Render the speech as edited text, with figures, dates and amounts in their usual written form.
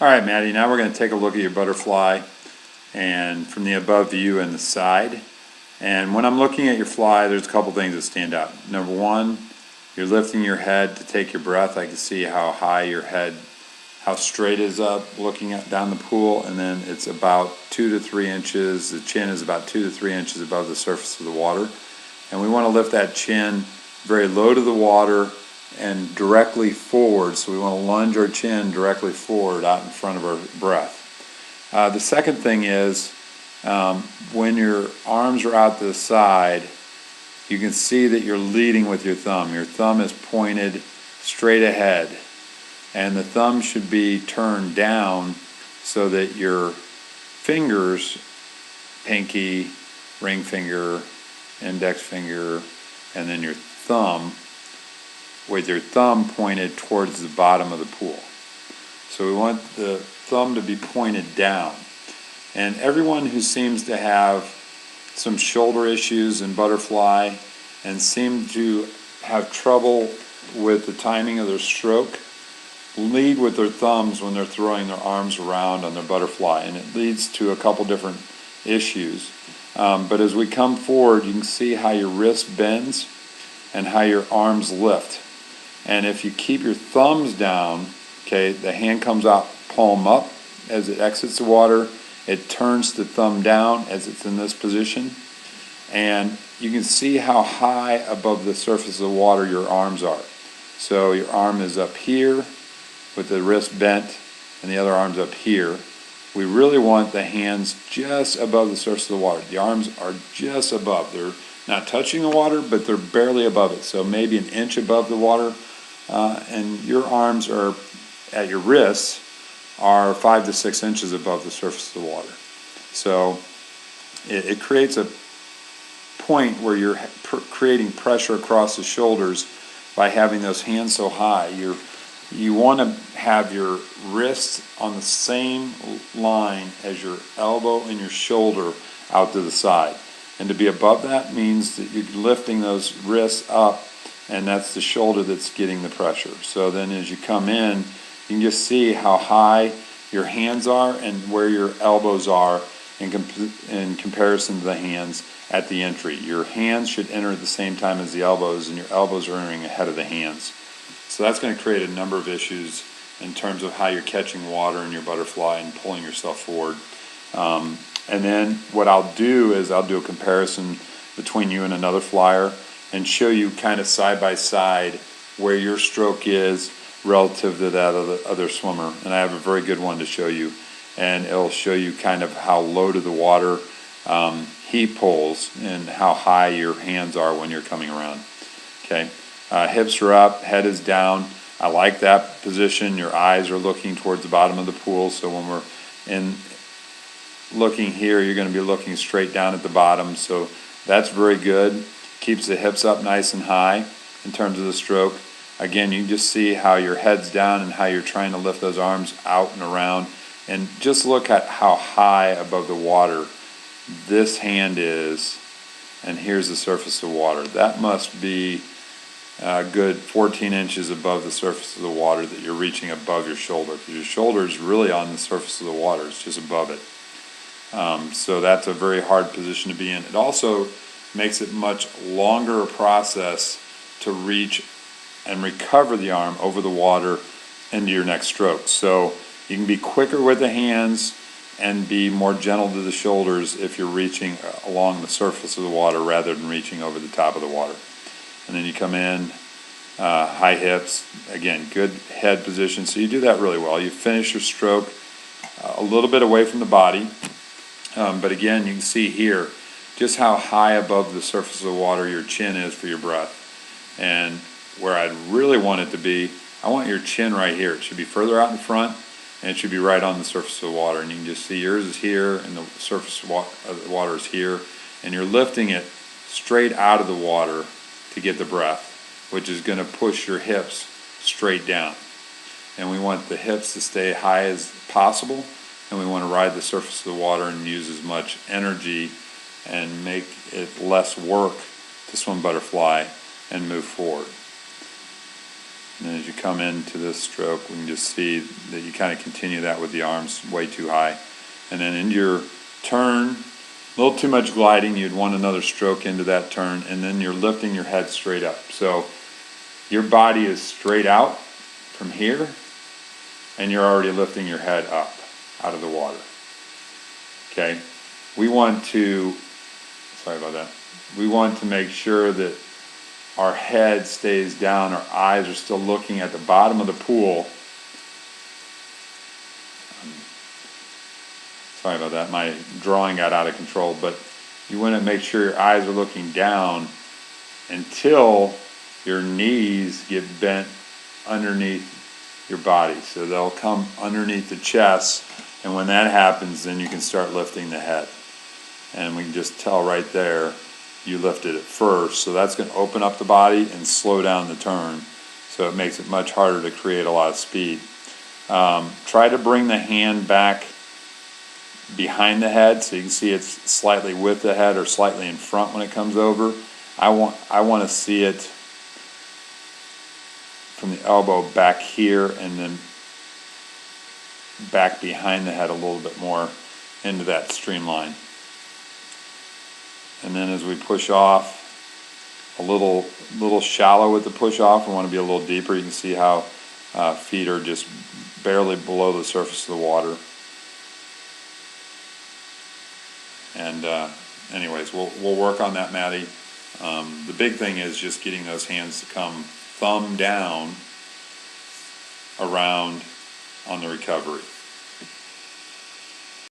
All right, Maddie, now we're going to take a look at your butterfly and from the above view and the side. And when I'm looking at your fly, there's a couple things that stand out. Number one, you're lifting your head to take your breath. I can see how high your head, how straight it is up looking down the pool, and then it's about 2 to 3 inches. The chin is about 2 to 3 inches above the surface of the water. And we want to lift that chin very low to the water and directly forward. So we want to lunge our chin directly forward out in front of our breath. The second thing is when your arms are out to the side, you can see that you're leading with your thumb. Your thumb is pointed straight ahead, and the thumb should be turned down so that your fingers, pinky, ring finger, index finger, and then your thumb, with your thumb pointed towards the bottom of the pool. So we want the thumb to be pointed down. And everyone who seems to have some shoulder issues in butterfly and seem to have trouble with the timing of their stroke lead with their thumbs when they're throwing their arms around on their butterfly, and it leads to a couple different issues. But as we come forward, you can see how your wrist bends and how your arms lift. And if you keep your thumbs down, okay, the hand comes out palm up as it exits the water. It turns the thumb down as it's in this position. And you can see how high above the surface of the water your arms are. So your arm is up here with the wrist bent and the other arm's up here. We really want the hands just above the surface of the water. The arms are just above. They're not touching the water, but they're barely above it. So maybe an inch above the water. And your arms are, at your wrists, are 5 to 6 inches above the surface of the water. So it creates a point where you're creating pressure across the shoulders by having those hands so high. You want to have your wrists on the same line as your elbow and your shoulder out to the side. And to be above that means that you're lifting those wrists up, and that's the shoulder that's getting the pressure. So then as you come in, you can just see how high your hands are and where your elbows are in comparison to the hands at the entry. Your hands should enter at the same time as the elbows, and your elbows are entering ahead of the hands. So that's going to create a number of issues in terms of how you're catching water in your butterfly and pulling yourself forward. And then what I'll do is I'll do a comparison between you and another flyer and show you kind of side by side where your stroke is relative to that of the other swimmer. And I have a very good one to show you, and it'll show you kind of how low to the water he pulls and how high your hands are when you're coming around. Okay, hips are up, head is down. I like that position. Your eyes are looking towards the bottom of the pool, so when we're in looking here, you're going to be looking straight down at the bottom. So that's very good. Keeps the hips up nice and high in terms of the stroke. Again, you can just see how your head's down and how you're trying to lift those arms out and around. And just look at how high above the water this hand is, and here's the surface of the water. That must be a good 14 inches above the surface of the water that you're reaching above your shoulder, because your shoulder is really on the surface of the water. It's just above it. So that's a very hard position to be in. It also makes it much longer a process to reach and recover the arm over the water into your next stroke. So you can be quicker with the hands and be more gentle to the shoulders if you're reaching along the surface of the water rather than reaching over the top of the water. And then you come in, high hips, again, good head position. So you do that really well. You finish your stroke a little bit away from the body, but again, you can see here just how high above the surface of the water your chin is for your breath. And where I'd really want it to be, I want your chin right here. It should be further out in front, and it should be right on the surface of the water. And you can just see yours is here, and the surface of the water is here. And you're lifting it straight out of the water to get the breath, which is going to push your hips straight down. And we want the hips to stay high as possible, and we want to ride the surface of the water and use as much energy and make it less work to swim butterfly and move forward. And then as you come into this stroke, we can just see that you kind of continue that with the arms way too high. And then into your turn, a little too much gliding, you'd want another stroke into that turn, and then you're lifting your head straight up. So your body is straight out from here, and you're already lifting your head up out of the water. Okay? We want to, sorry about that, we want to make sure that our head stays down, our eyes are still looking at the bottom of the pool. Sorry about that, my drawing got out of control, but you want to make sure your eyes are looking down until your knees get bent underneath your body. So they'll come underneath the chest, and when that happens, then you can start lifting the head. And we can just tell right there, you lifted it first. So that's going to open up the body and slow down the turn. So it makes it much harder to create a lot of speed. Try to bring the hand back behind the head so you can see it's slightly with the head or slightly in front when it comes over. I want to see it from the elbow back here and then back behind the head a little bit more into that streamline. And then as we push off, a little shallow with the push off, we want to be a little deeper. You can see how feet are just barely below the surface of the water. And anyways, we'll work on that, Maddie. The big thing is just getting those hands to come thumb down around on the recovery.